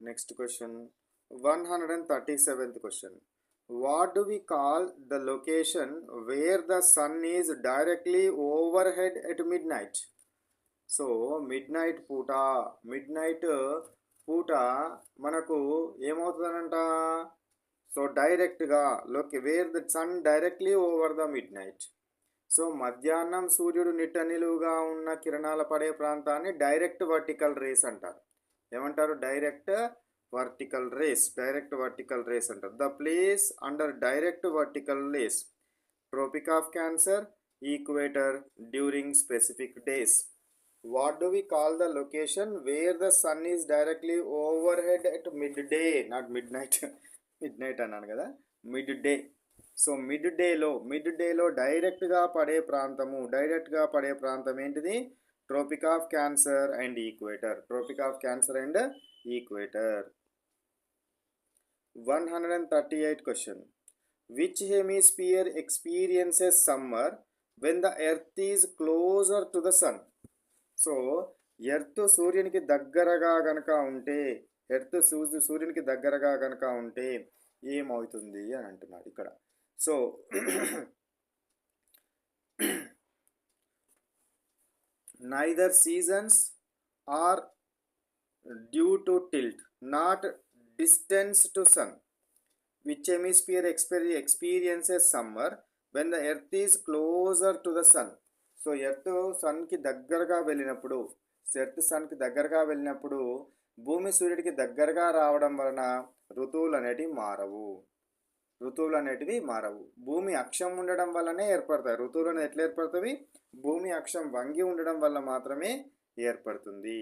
Next question, 137th question. What do we call the location where the sun is directly overhead at midnight? So midnight పూట మనకు ఏమవుతుందనంట? So డైరెక్ట్గా where the sun directly over the midnight. So మధ్యాహ్నం సూర్యుడు నిలువుగా ఉన్న కిరణాల పడే ప్రాంతాన్ని డైరెక్ట్ వర్టికల్ రేస్ అంటారు. ఏమంటారు? డైరెక్ట్ వర్టికల్ రేస్ అంటారు. The place under direct vertical rays, Tropic of Cancer, equator during specific days. What do we call the location where the sun is directly overhead at midday, not midnight. Midnight అన్నాను కదా, mid day. So mid డేలో డైరెక్ట్గా పడే ప్రాంతం ఏంటిది? Tropic of cancer and equator. 138 question. Which hemisphere experiences summer when the earth is closer to the sun? So earth సూర్యునికి దగ్గరగా గనక ఉంటే ఏమవుతుంది అని అంటున్నాడు ఇక్కడ. So neither seasons are due to tilt, not distance to sun. Which hemisphere experiences summer when the earth is closer to the sun? So earth సన్కి దగ్గరగా వెళ్ళినప్పుడు భూమి సూర్యుడికి దగ్గరగా రావడం వలన ఋతువులు అనేటివి మారవు. భూమి అక్షం ఉండడం వల్లనే ఏర్పడతాయి. ఋతువులను ఎట్లా ఏర్పడతాయి? భూమి అక్షం వంగి ఉండడం వల్ల మాత్రమే ఏర్పడుతుంది.